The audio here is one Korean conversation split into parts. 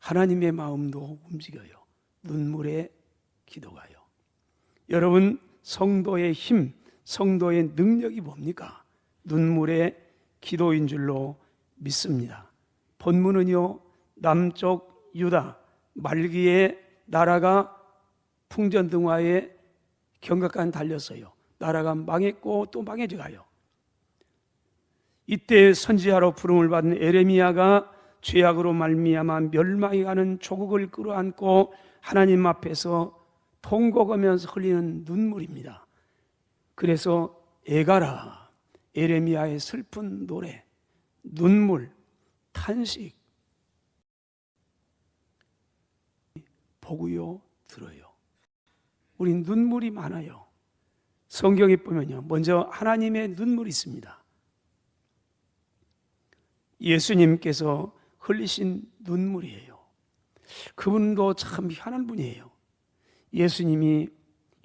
하나님의 마음도 움직여요. 눈물의 기도가요. 여러분, 성도의 힘, 성도의 능력이 뭡니까? 눈물의 기도인 줄로 믿습니다. 본문은요, 남쪽 유다 말기에 나라가 풍전등화에 경각간 달렸어요. 나라가 망했고 또 망해져가요. 이때 선지자로 부름을 받은 에레미야가 죄악으로 말미암아 멸망해 가는 조국을 끌어안고 하나님 앞에서 통곡하면서 흘리는 눈물입니다. 그래서 애가라, 에레미야의 슬픈 노래, 눈물, 탄식, 보고요, 들어요. 우린 눈물이 많아요. 성경에 보면요, 먼저 하나님의 눈물이 있습니다. 예수님께서 흘리신 눈물이에요. 그분도 참 희한한 분이에요. 예수님이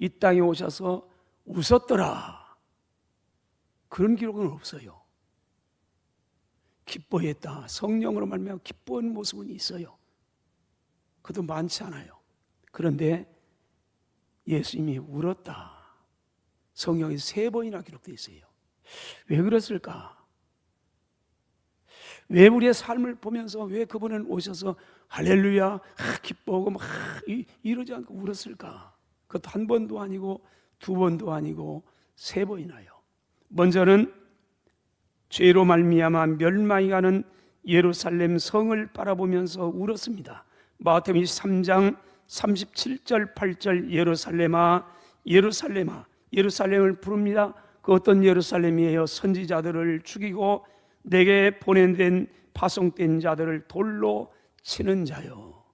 이 땅에 오셔서 웃었더라, 그런 기록은 없어요. 기뻐했다, 성령으로 말미암아 기뻐하는 모습은 있어요. 그것도 많지 않아요. 그런데 예수님이 울었다, 성경에 3번이나 기록되어 있어요. 왜 그랬을까? 왜 우리의 삶을 보면서 왜 그분은 오셔서 할렐루야 기뻐하고 막 이러지 않고 울었을까? 그것도 한 번도 아니고 2번도 아니고 3번이나요. 먼저는 죄로 말미암아 멸망이 가는 예루살렘 성을 바라보면서 울었습니다. 마태복음 3장 37절 8절 예루살렘아 예루살렘아, 예루살렘을 부릅니다. 그 어떤 예루살렘이에요? 선지자들을 죽이고 내게 보낸된 파송된 자들을 돌로 치는 자요.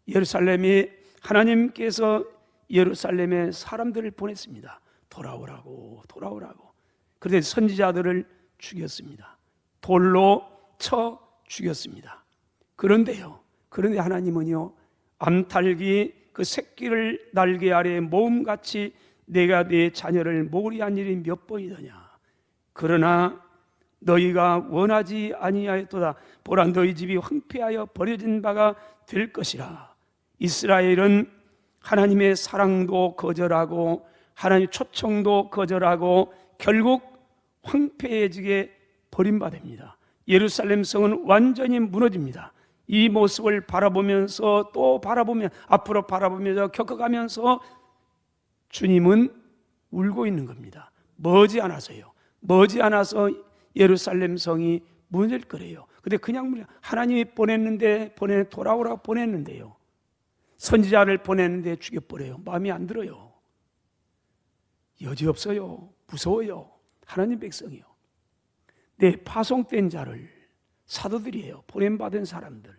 예루살렘이, 하나님께서 예루살렘에 사람들을 보냈습니다. 돌아오라고 돌아오라고. 그런데 선지자들을 죽였습니다. 돌로 쳐 죽였습니다. 그런데 하나님은요, 암탉이 그 새끼를 날개 아래 모음같이 내가 네 자녀를 모으리한 일이 몇 번이더냐. 그러나 너희가 원하지 아니하였도다. 보라, 너희 집이 황폐하여 버려진 바가 될 것이라. 이스라엘은 하나님의 사랑도 거절하고 하나님의 초청도 거절하고 결국 황폐해지게 버림받습니다. 예루살렘 성은 완전히 무너집니다. 이 모습을 바라보면서 또 바라보며 앞으로 바라보면서 겪어가면서 주님은 울고 있는 겁니다. 머지않아서요. 머지않아서 예루살렘 성이 무너질 거래요. 근데 그냥 하나님이 보냈는데 돌아오라고 보냈는데요, 선지자를 보냈는데 죽여버려요. 마음이 안 들어요. 여지없어요. 무서워요. 하나님 백성이요. 내 파송된 자를, 사도들이에요. 보냄받은 사람들.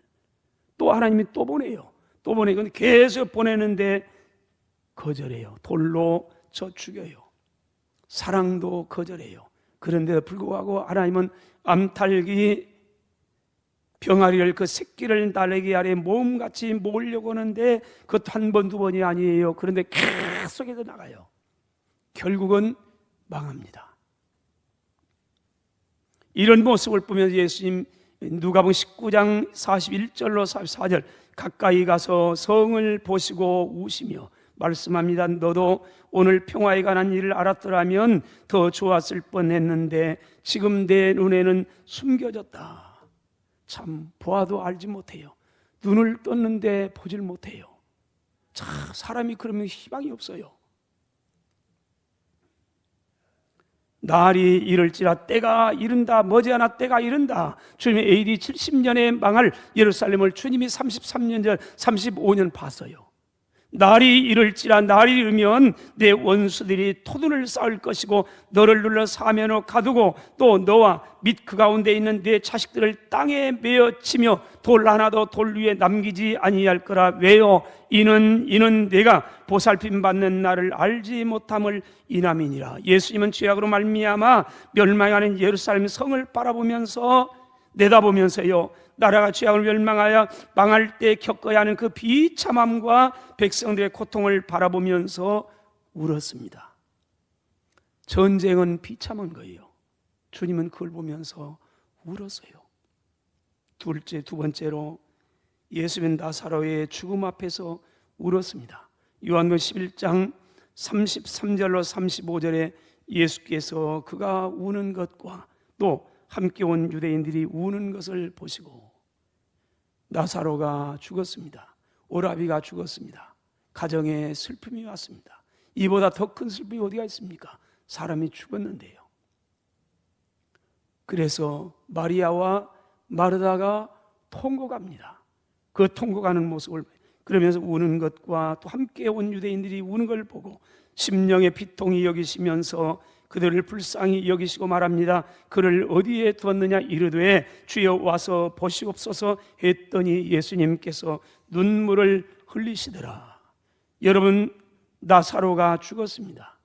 또 하나님이 또 보내요. 또 보내고 계속 보내는데 거절해요. 돌로 쳐 죽여요. 사랑도 거절해요. 그런데도 불구하고 하나님은 암탉이 병아리를, 그 새끼를 날개 아래 모음같이 모으려고 하는데 그것도 한 번, 2번이 아니에요. 그런데 계속해서 나가요. 결국은 망합니다. 이런 모습을 보면서 예수님 누가복음 19장 41절로 44절 가까이 가서 성을 보시고 우시며 말씀합니다. 너도 오늘 평화에 관한 일을 알았더라면 더 좋았을 뻔했는데 지금 내 눈에는 숨겨졌다. 참 보아도 알지 못해요. 눈을 떴는데 보질 못해요. 참 사람이 그러면 희망이 없어요. 날이 이를지라 때가 이른다. 머지않아 때가 이른다. 주님이 AD 70년에 망할 예루살렘을 주님이 33년 전 35년 봤어요. 날이 이를지라, 날이 이르면 내 원수들이 토둔을 쌓을 것이고 너를 눌러 사면으로 가두고 또 너와 및 그 가운데 있는 내 자식들을 땅에 메어 치며 돌 하나도 돌 위에 남기지 아니할 거라. 왜요? 이는 내가 보살핌 받는 나를 알지 못함을 인함이니라. 예수님은 죄악으로 말미암아 멸망하는 예루살렘 성을 바라보면서, 내다보면서요, 나라가 죄악을 멸망하여 망할 때 겪어야 하는 그 비참함과 백성들의 고통을 바라보면서 울었습니다. 전쟁은 비참한 거예요. 주님은 그걸 보면서 울었어요. 두 번째로 예수는 나사로의 죽음 앞에서 울었습니다. 요한복음 11장 33절로 35절에 예수께서 그가 우는 것과 또 함께 온 유대인들이 우는 것을 보시고 나사로가 죽었습니다. 오라비가 죽었습니다. 가정에 슬픔이 왔습니다. 이보다 더 큰 슬픔이 어디가 있습니까? 사람이 죽었는데요. 그래서 마리아와 마르다가 통곡합니다. 그 통곡하는 모습을 그러면서 우는 것과 또 함께 온 유대인들이 우는 걸 보고 심령의 비통이 여기시면서 그들을 불쌍히 여기시고 말합니다. 그를 어디에 두었느냐 이르되 주여 와서 보시옵소서 했더니 예수님께서 눈물을 흘리시더라. 여러분, 나사로가 죽었습니다.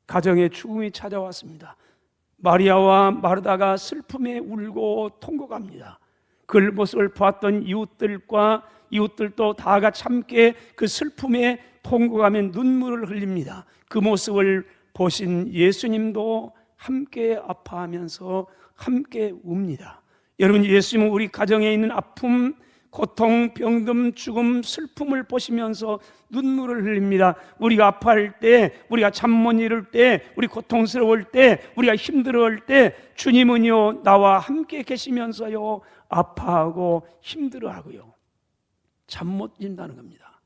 가정에 죽음이 찾아왔습니다. 마리아와 마르다가 슬픔에 울고 통곡합니다. 그 모습을 보았던 이웃들도 다 같이 함께 그 슬픔에 통곡하며 눈물을 흘립니다. 그 모습을 보신 예수님도 함께 아파하면서 함께 웁니다. 여러분, 예수님은 우리 가정에 있는 아픔, 고통, 병듦, 죽음, 슬픔을 보시면서 눈물을 흘립니다. 우리가 아파할 때, 우리가 잠 못 이룰 때, 우리 고통스러울 때, 우리가 힘들어할 때 주님은요 나와 함께 계시면서요 아파하고 힘들어하고요 잠 못 이룬다는 겁니다.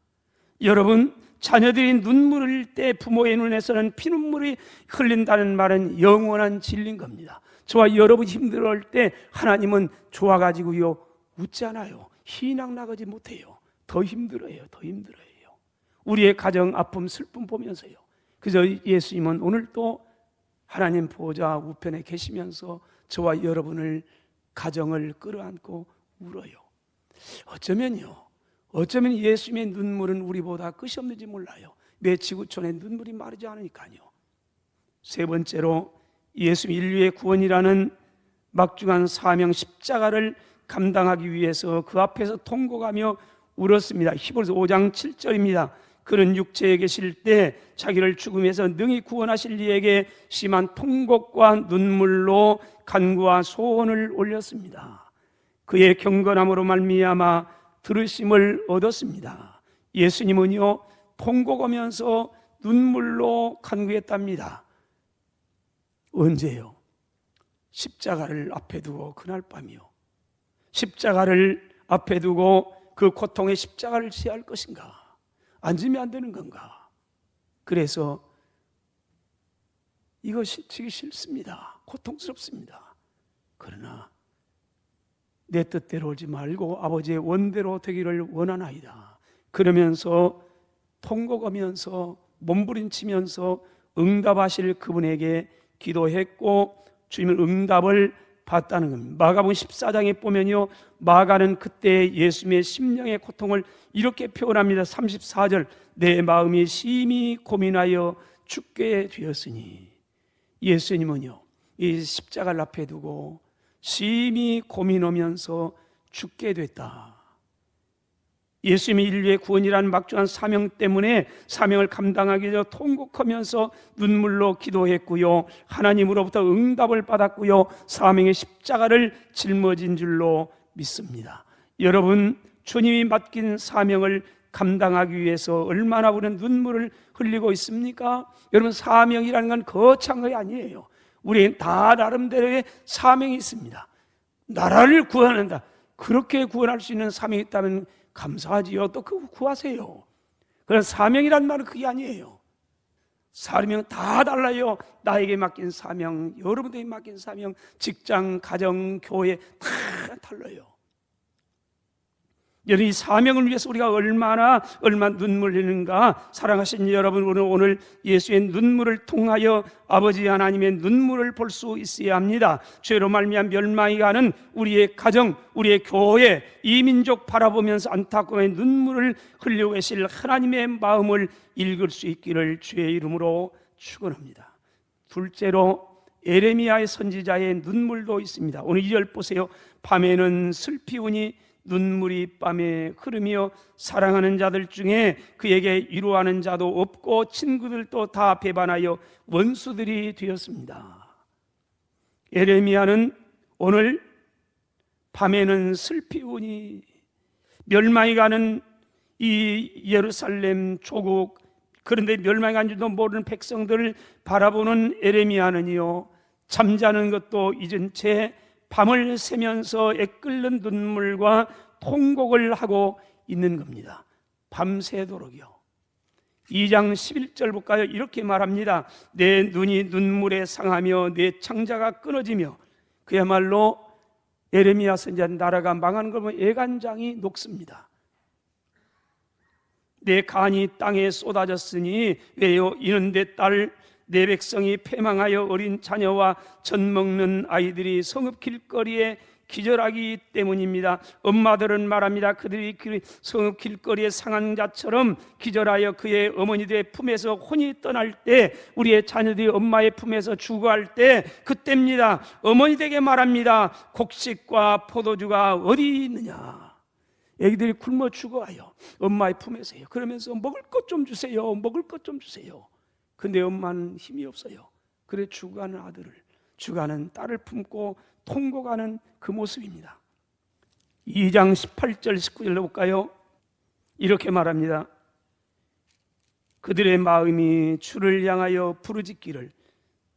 여러분, 자녀들이 눈물을 흘릴 때 부모의 눈에서는 피눈물이 흘린다는 말은 영원한 진리인 겁니다. 저와 여러분이 힘들어할 때 하나님은 좋아가지고요 웃지 않아요. 희낙 나가지 못해요. 더 힘들어요. 우리의 가정 아픔 슬픔 보면서요. 그래서 예수님은 오늘도 하나님 보호자 우편에 계시면서 저와 여러분을 가정을 끌어안고 울어요. 어쩌면 예수님의 눈물은 우리보다 끝이 없는지 몰라요. 내 지구촌에 눈물이 마르지 않으니까요. 세 번째로 예수 인류의 구원이라는 막중한 사명 십자가를 감당하기 위해서 그 앞에서 통곡하며 울었습니다. 히브리서 5장 7절입니다. 그는 육체에 계실 때 자기를 죽음에서 능히 구원하실 이에게 심한 통곡과 눈물로 간구와 소원을 올렸습니다. 그의 경건함으로 말미암아 들으심을 얻었습니다. 예수님은요 통곡하면서 눈물로 간구했답니다. 언제요? 십자가를 앞에 두고 그날 밤이요. 십자가를 앞에 두고 그 고통의 십자가를 지할 것인가? 앉으면 안 되는 건가? 그래서 이것이 지기 싫습니다. 고통스럽습니다. 그러나 내 뜻대로 오지 말고 아버지의 원대로 되기를 원하나이다. 그러면서 통곡하면서 몸부림치면서 응답하실 그분에게 기도했고 주님은 응답을 봤다는 겁니다. 마가복음 14장에 보면요 마가는 그때 예수님의 심령의 고통을 이렇게 표현합니다. 34절 내 마음이 심히 고민하여 죽게 되었으니 예수님은요 이 십자가를 앞에 두고 심히 고민하면서 죽게 됐다. 예수님이 인류의 구원이라는 막중한 사명 때문에 사명을 감당하기 위해서 통곡하면서 눈물로 기도했고요 하나님으로부터 응답을 받았고요 사명의 십자가를 짊어진 줄로 믿습니다. 여러분, 주님이 맡긴 사명을 감당하기 위해서 얼마나 우리는 눈물을 흘리고 있습니까? 여러분, 사명이라는 건 거창한 것이 아니에요. 우리는 다 나름대로의 사명이 있습니다. 나라를 구원한다. 그렇게 구원할 수 있는 사명이 있다면 감사하지요. 또 그거 구하세요. 그래서 사명이란 말은 그게 아니에요. 사명은 다 달라요. 나에게 맡긴 사명, 여러분들에게 맡긴 사명, 직장, 가정, 교회 다 달라요. 여러분, 이 사명을 위해서 우리가 얼마나 눈물 흘리는가. 사랑하신 여러분, 오늘 예수의 눈물을 통하여 아버지 하나님의 눈물을 볼 수 있어야 합니다. 죄로 말미암아 멸망이 가는 우리의 가정, 우리의 교회, 이 민족 바라보면서 안타까운 눈물을 흘리고 계실 하나님의 마음을 읽을 수 있기를 주의 이름으로 축원합니다. 둘째로 예레미야의 선지자의 눈물도 있습니다. 오늘 2절 보세요. 밤에는 슬피우니 눈물이 밤에 흐르며 사랑하는 자들 중에 그에게 위로하는 자도 없고 친구들도 다 배반하여 원수들이 되었습니다. 예레미야는 오늘 밤에는 슬피우니 멸망이 가는 이 예루살렘 조국, 그런데 멸망이 간 줄도 모르는 백성들을 바라보는 에레미야는요, 잠자는 것도 잊은 채 밤을 새면서 애끓는 눈물과 통곡을 하고 있는 겁니다. 밤새도록이요. 2장 11절 볼까요? 이렇게 말합니다. 내 눈이 눈물에 상하며 내 창자가 끊어지며. 그야말로 에레미야 선지자 나라가 망하는 걸 보면 애간장이 녹습니다. 내 간이 땅에 쏟아졌으니 왜요? 이는 내 딸 내 백성이 패망하여 어린 자녀와 젖 먹는 아이들이 성읍 길거리에 기절하기 때문입니다. 엄마들은 말합니다. 그들이 성읍 길거리의 상한 자처럼 기절하여 그의 어머니들의 품에서 혼이 떠날 때, 우리의 자녀들이 엄마의 품에서 죽어갈 때 그때입니다. 어머니에게 말합니다. 곡식과 포도주가 어디 있느냐? 애기들이 굶어 죽어가요. 엄마의 품에서요. 그러면서 먹을 것 좀 주세요. 먹을 것 좀 주세요. 근데 엄마는 힘이 없어요. 그래 죽어가는 아들을, 죽어가는 딸을 품고 통곡하는 그 모습입니다. 2장 18절 19절로 볼까요? 이렇게 말합니다. 그들의 마음이 주를 향하여 부르짖기를,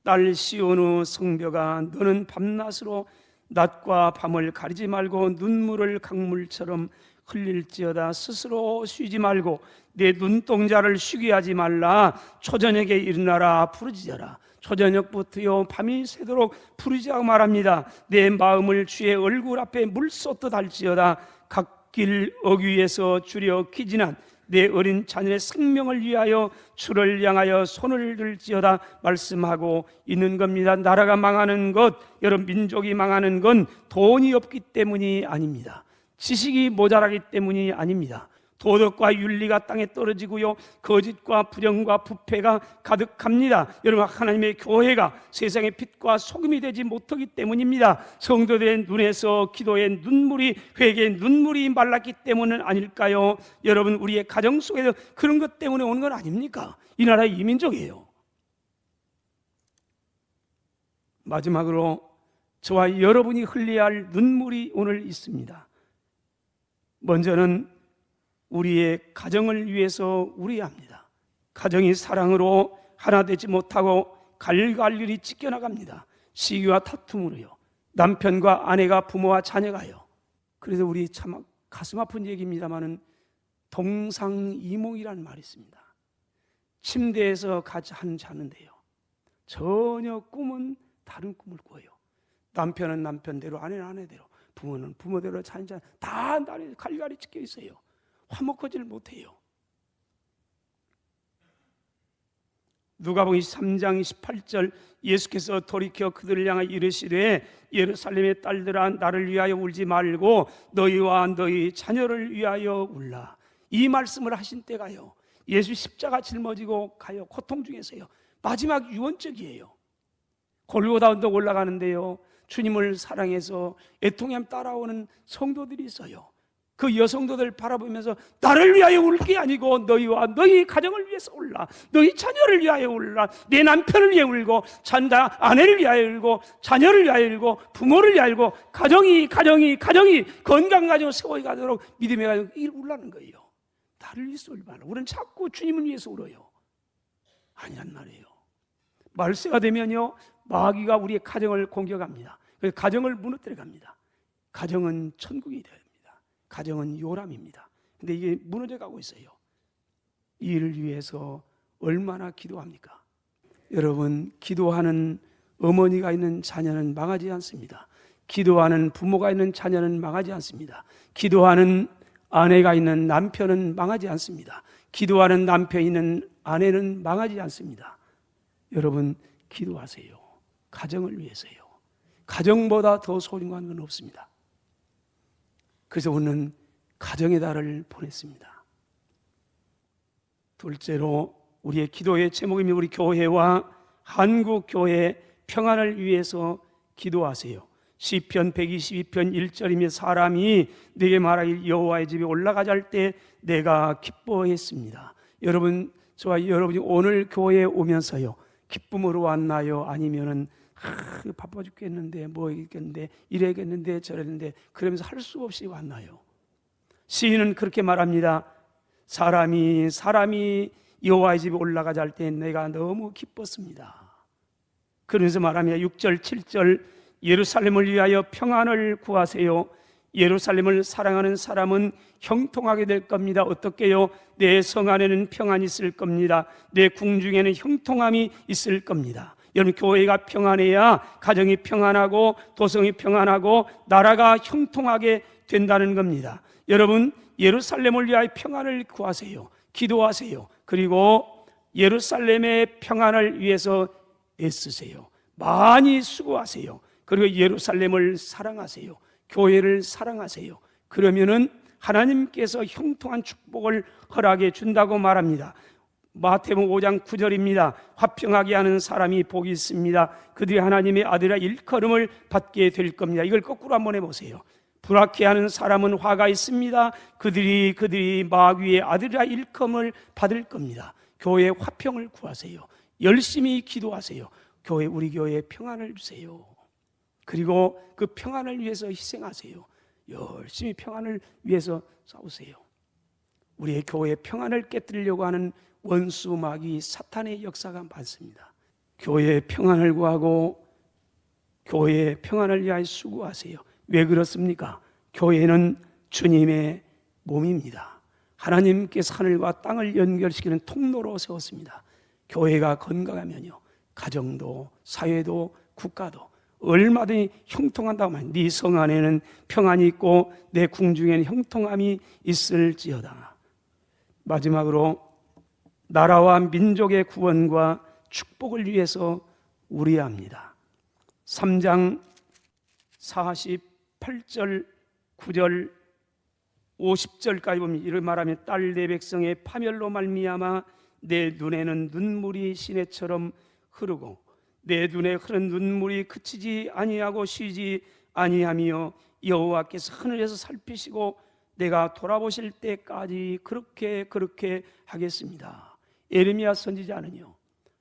딸 시온의 성벽아, 너는 밤낮으로 낮과 밤을 가리지 말고 눈물을 강물처럼 흘릴지어다. 스스로 쉬지 말고 내 눈동자를 쉬게 하지 말라. 초저녁에 일어나라 부르짖어라. 초저녁부터요 밤이 새도록 부르짖어 말합니다. 내 마음을 주의 얼굴 앞에 물 쏟듯 할지어다. 갓길 어귀에서 주려 기진한 내 어린 자녀의 생명을 위하여 주를 향하여 손을 들지어다 말씀하고 있는 겁니다. 나라가 망하는 것, 여러 민족이 망하는 건 돈이 없기 때문이 아닙니다. 지식이 모자라기 때문이 아닙니다. 도덕과 윤리가 땅에 떨어지고요, 거짓과 불영과 부패가 가득합니다. 여러분, 하나님의 교회가 세상의 빛과 소금이 되지 못하기 때문입니다. 성도들의 눈에서 기도의 눈물이, 회개의 눈물이 말랐기 때문은 아닐까요? 여러분, 우리의 가정 속에서 그런 것 때문에 오는 건 아닙니까? 이 나라의 이민족이에요. 마지막으로 저와 여러분이 흘려야 할 눈물이 오늘 있습니다. 먼저는 우리의 가정을 위해서 울어야 합니다. 가정이 사랑으로 하나 되지 못하고 갈갈리 찢겨나갑니다. 시기와 다툼으로요. 남편과 아내가, 부모와 자녀가요. 그래서 우리 참 가슴 아픈 얘기입니다만은 동상이몽이라는 말이 있습니다. 침대에서 같이 자는데요, 전혀 꿈은 다른 꿈을 꿔요. 남편은 남편대로, 아내는 아내대로, 부모는 부모대로, 자녀는 다 나를 갈갈이 찢겨 있어요. 화목하지를 못해요. 누가복음 3장 28절, 예수께서 돌이켜 그들을 향하여 이르시되 예루살렘의 딸들아, 나를 위하여 울지 말고 너희와 너희 자녀를 위하여 울라. 이 말씀을 하신 때가요, 예수 십자가 짊어지고 가요 고통 중에서요 마지막 유언적이에요. 골고다 언덕 올라가는데요, 주님을 사랑해서 애통함 따라오는 성도들이 있어요. 그 여성도들 바라보면서 나를 위하여 울 게 아니고 너희와 너희 가정을 위해서 울라. 너희 자녀를 위하여 울라. 내 남편을 위해 울고, 아내를 위하여 울고, 자녀를 위하여 울고, 부모를 위하여 울고, 가정이 건강 가정을 세워 가도록 믿음의 가정 울라는 거예요. 나를 위해서 울지 말라. 우리는 자꾸 주님을 위해서 울어요. 아니란 말이에요. 말세가 되면요, 마귀가 우리의 가정을 공격합니다. 그래서 가정을 무너뜨려 갑니다. 가정은 천국이 돼요. 가정은 요람입니다. 근데 이게 무너져 가고 있어요. 이 일을 위해서 얼마나 기도합니까? 여러분, 기도하는 어머니가 있는 자녀는 망하지 않습니다. 기도하는 부모가 있는 자녀는 망하지 않습니다. 기도하는 아내가 있는 남편은 망하지 않습니다. 기도하는 남편이 있는 아내는 망하지 않습니다. 여러분, 기도하세요. 가정을 위해서요. 가정보다 더 소중한 건 없습니다. 그래서 오늘 가정의 달을 보냈습니다. 둘째로, 우리의 기도의 제목이며 우리 교회와 한국 교회의 평안을 위해서 기도하세요. 시편 122편 1절이며 사람이 내게 말하길 여호와의 집에 올라가자 할 때 내가 기뻐했습니다. 여러분, 저와 여러분이 오늘 교회에 오면서요, 기쁨으로 왔나요? 아니면은 바빠 죽겠는데, 뭐 있겠는데, 이래겠는데, 저랬는데, 그러면서 할 수 없이 왔나요? 시인은 그렇게 말합니다. 사람이 여호와의 집에 올라가자 할 때 내가 너무 기뻤습니다. 그러면서 말합니다. 6절 7절 예루살렘을 위하여 평안을 구하세요. 예루살렘을 사랑하는 사람은 형통하게 될 겁니다. 어떻게요? 내 성 안에는 평안이 있을 겁니다. 내 궁중에는 형통함이 있을 겁니다. 여러분, 교회가 평안해야 가정이 평안하고 도성이 평안하고 나라가 형통하게 된다는 겁니다. 여러분, 예루살렘을 위하여 평안을 구하세요. 기도하세요. 그리고 예루살렘의 평안을 위해서 애쓰세요. 많이 수고하세요. 그리고 예루살렘을 사랑하세요. 교회를 사랑하세요. 그러면은 하나님께서 형통한 축복을 허락해 준다고 말합니다. 마태복음 5장 9절입니다. 화평하게 하는 사람이 복이 있습니다. 그들이 하나님의 아들이라 일컬음을 받게 될 겁니다. 이걸 거꾸로 한번 해보세요. 불화케 하는 사람은 화가 있습니다. 그들이 마귀의 아들이라 일컬음을 받을 겁니다. 교회에 화평을 구하세요. 열심히 기도하세요. 우리 교회에 평안을 주세요. 그리고 그 평안을 위해서 희생하세요. 열심히 평안을 위해서 싸우세요. 우리의 교회의 평안을 깨뜨리려고 하는 원수 마귀 사탄의 역사가 많습니다. 교회의 평안을 구하고 교회의 평안을 위하여 수고하세요. 왜 그렇습니까? 교회는 주님의 몸입니다. 하나님께서 하늘과 땅을 연결시키는 통로로 세웠습니다. 교회가 건강하면요, 가정도 사회도 국가도 얼마든지 형통한다고 말합니다. 네 성 안에는 평안이 있고 내 궁중에는 형통함이 있을지어다. 마지막으로 나라와 민족의 구원과 축복을 위해서 우려합니다. 3장 48절 9절 50절까지 보면 이를 말하면 딸 내 백성의 파멸로 말미암아 내 눈에는 눈물이 시내처럼 흐르고 내 눈에 흐른 눈물이 그치지 아니하고 쉬지 아니하며 여호와께서 하늘에서 살피시고 내가 돌아보실 때까지 그렇게 하겠습니다. 예레미야 선지자는요,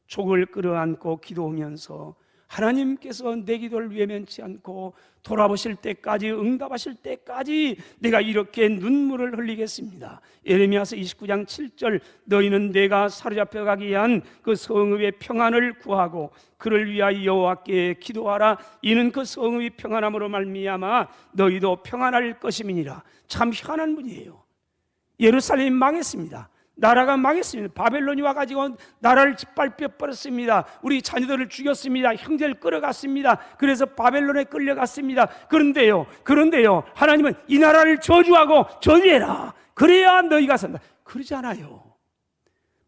족을 끌어안고 기도하면서 하나님께서 내 기도를 외면치 않고 돌아보실 때까지, 응답하실 때까지 내가 이렇게 눈물을 흘리겠습니다. 예레미야서 29장 7절 너희는 내가 사로잡혀 가기 위한 그 성읍의 평안을 구하고 그를 위하여 여호와께 기도하라. 이는 그 성읍이 평안함으로 말미암아 너희도 평안할 것임이니라. 참 희한한 분이에요. 예루살렘이 망했습니다. 나라가 망했습니다. 바벨론이 와가지고 나라를 짓밟혀 버렸습니다. 우리 자녀들을 죽였습니다. 형제를 끌어갔습니다. 그래서 바벨론에 끌려갔습니다. 그런데요 하나님은 이 나라를 저주하고 저주해라. 그래야 너희가 산다. 그러지 않아요.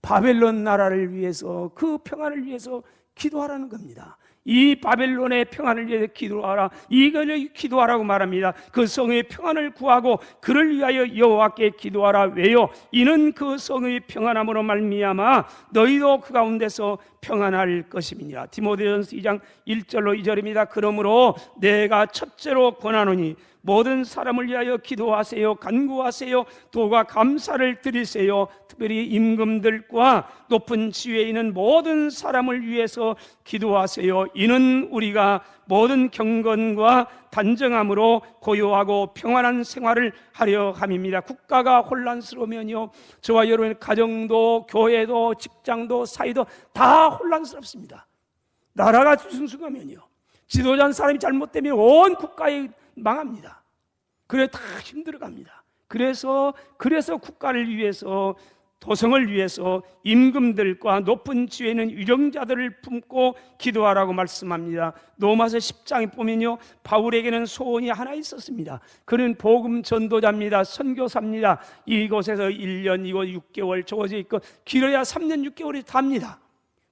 바벨론 나라를 위해서, 그 평안을 위해서 기도하라는 겁니다. 이 바벨론의 평안을 위해서 기도하라. 이걸 기도하라고 말합니다. 그 성의 평안을 구하고 그를 위하여 여호와께 기도하라. 왜요? 이는 그 성의 평안함으로 말미암아 너희도 그 가운데서 평안할 것임이니라. 디모데전서 2장 1절로 2절입니다. 그러므로 내가 첫째로 권하노니 모든 사람을 위하여 기도하세요. 간구하세요. 도가 감사를 드리세요. 특별히 임금들과 높은 지위에 있는 모든 사람을 위해서 기도하세요. 이는 우리가 모든 경건과 단정함으로 고요하고 평안한 생활을 하려 함입니다. 국가가 혼란스러우면요, 저와 여러분의 가정도 교회도 직장도 사회도 다 혼란스럽습니다. 나라가 뒤숭숭하면요, 지도자 한 사람이 잘못되면 온 국가에 망합니다. 그래 다 힘들어갑니다. 그래서 국가를 위해서, 도성을 위해서 임금들과 높은 지위에 있는 유정자들을 품고 기도하라고 말씀합니다. 로마서 10장에 보면요, 바울에게는 소원이 하나 있었습니다. 그는 복음 전도자입니다. 선교사입니다. 이곳에서 1년, 이곳 6개월, 저곳에 있고 길어야 3년 6개월이 답니다.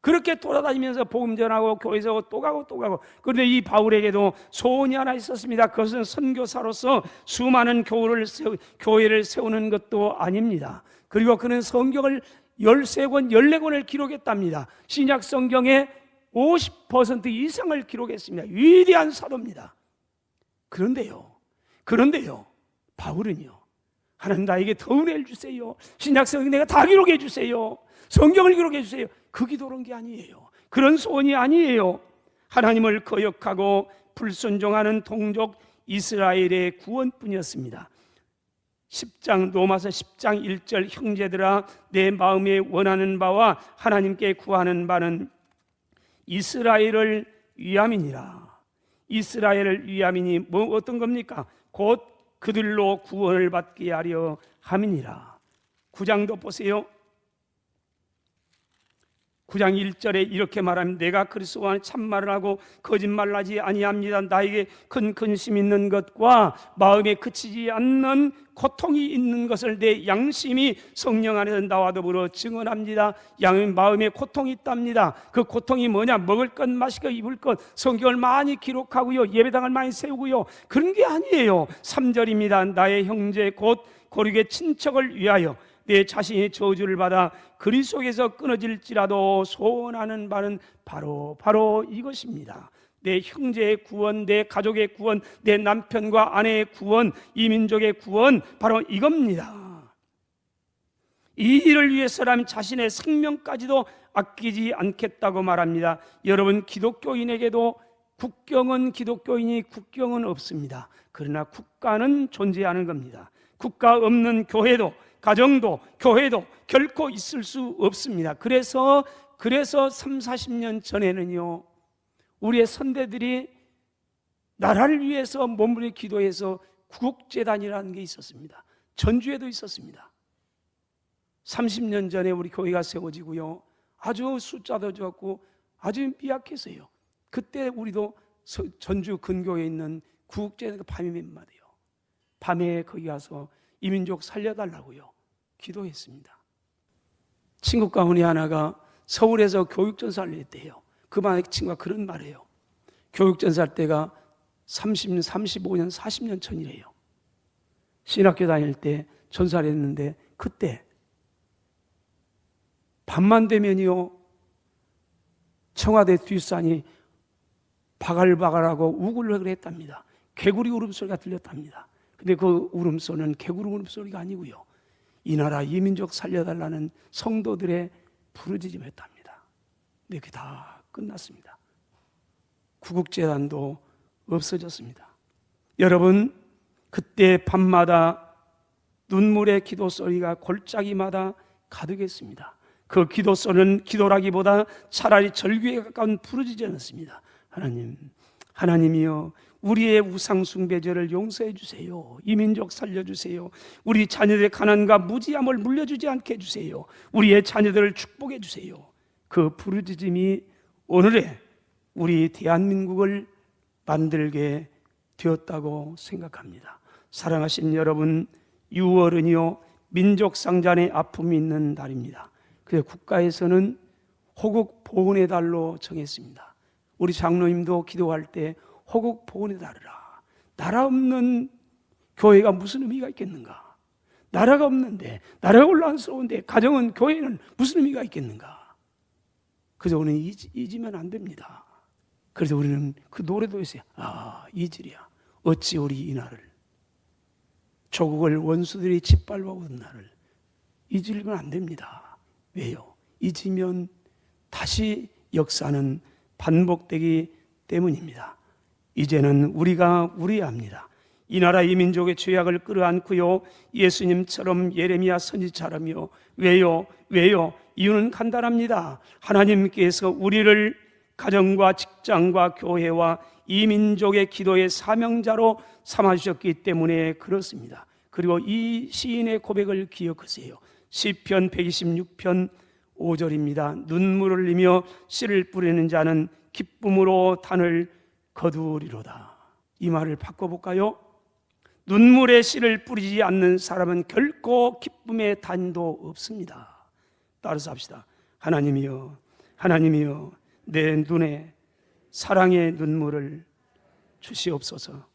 그렇게 돌아다니면서 복음 전하고 교회에서 또 가고. 그런데 이 바울에게도 소원이 하나 있었습니다. 그것은 선교사로서 수많은 교회를 세우는 것도 아닙니다. 그리고 그는 성경을 13권, 14권을 기록했답니다. 신약 성경의 50% 이상을 기록했습니다. 위대한 사도입니다. 그런데요, 바울은요, 하나님 나에게 더 은혜를 주세요. 신약 성경 내가 다 기록해 주세요. 성경을 기록해 주세요. 그 기도는 게 아니에요. 그런 소원이 아니에요. 하나님을 거역하고 불순종하는 동족 이스라엘의 구원뿐이었습니다. 10장 로마서 10장 1절 형제들아 내 마음에 원하는 바와 하나님께 구하는 바는 이스라엘을 위함이니라. 이스라엘을 위함이니 뭐 어떤 겁니까? 곧 그들로 구원을 받게 하려 함이니라. 9장도 보세요. 9장 1절에 이렇게 말하면 내가 그리스도와 참말을 하고 거짓말을 하지 아니합니다. 나에게 큰 근심 있는 것과 마음에 그치지 않는 고통이 있는 것을 내 양심이 성령 안에서 나와 더불어 증언합니다. 마음에 고통이 있답니다. 그 고통이 뭐냐? 먹을 것, 마실 것, 입을 것. 성경을 많이 기록하고요, 예배당을 많이 세우고요, 그런 게 아니에요. 3절입니다. 나의 형제 곧 고륙의 친척을 위하여 내 자신이 저주를 받아 그리스도에서 끊어질지라도 소원하는 바는 바로 이것입니다. 내 형제의 구원, 내 가족의 구원, 내 남편과 아내의 구원, 이 민족의 구원, 바로 이겁니다. 이 일을 위해서라면 자신의 생명까지도 아끼지 않겠다고 말합니다. 여러분, 기독교인에게도 국경은 기독교인이 국경은 없습니다. 그러나 국가는 존재하는 겁니다. 국가 없는 교회도, 가정도, 교회도 결코 있을 수 없습니다. 그래서 30-40년 전에는요, 우리의 선대들이 나라를 위해서 몸부림 기도해서 구국재단이라는 게 있었습니다. 전주에도 있었습니다. 30년 전에 우리 교회가 세워지고요, 아주 숫자도 적고 아주 미약했어요. 그때 우리도 전주 근교에 있는 구국재단 밤이 몇 마디요. 밤에 거기 가서 이 민족 살려달라고요 기도했습니다. 친구 가문이 하나가 서울에서 교육전사를 했대요. 그 친구가 그런 말이에요. 교육전사 할 때가 35년 40년 전이래요. 신학교 다닐 때 전사를 했는데 그때 밤만 되면요, 청와대 뒷산이 바글바글하고 우글우글 했답니다. 개구리 울음소리가 들렸답니다. 근데 그 울음소리는 개구리 울음소리가 아니고요, 이 나라 이 민족 살려달라는 성도들의 부르짖음이었답니다. 근데 그게 다 끝났습니다. 구국재단도 없어졌습니다. 여러분, 그때 밤마다 눈물의 기도소리가 골짜기마다 가득했습니다. 그 기도소리는 기도라기보다 차라리 절규에 가까운 부르짖음이었습니다. 하나님이여, 우리의 우상숭배죄를 용서해 주세요. 이 민족 살려주세요. 우리 자녀들의 가난과 무지함을 물려주지 않게 해주세요. 우리의 자녀들을 축복해 주세요. 그 부르짖음이 오늘의 우리 대한민국을 만들게 되었다고 생각합니다. 사랑하신 여러분, 6월은요 민족상잔의 아픔이 있는 날입니다. 그래서 국가에서는 호국 보훈의 달로 정했습니다. 우리 장로님도 기도할 때 호국 보훈의 달이라. 나라 없는 교회가 무슨 의미가 있겠는가? 나라가 없는데, 나라가 혼란스러운데 가정은, 교회는 무슨 의미가 있겠는가? 그래서 우리는 잊으면 안 됩니다. 그래서 우리는 그 노래도 있어요. 잊으랴 어찌 우리 이 날을, 조국을 원수들이 짓밟아오던 날을 잊으면 안 됩니다. 왜요? 잊으면 다시 역사는 반복되기 때문입니다. 이제는 우리가 우려합니다. 이 나라 이 민족의 죄악을 끌어안고요, 예수님처럼 예레미야 선지자라며. 왜요? 이유는 간단합니다. 하나님께서 우리를 가정과 직장과 교회와 이 민족의 기도의 사명자로 삼아주셨기 때문에 그렇습니다. 그리고 이 시인의 고백을 기억하세요. 시편 126편 5절입니다. 눈물을 흘리며 씨를 뿌리는 자는 기쁨으로 단을 거두리로다. 이 말을 바꿔볼까요? 눈물의 씨를 뿌리지 않는 사람은 결코 기쁨의 단도 없습니다. 따라서 합시다. 하나님이여, 내 눈에 사랑의 눈물을 주시옵소서.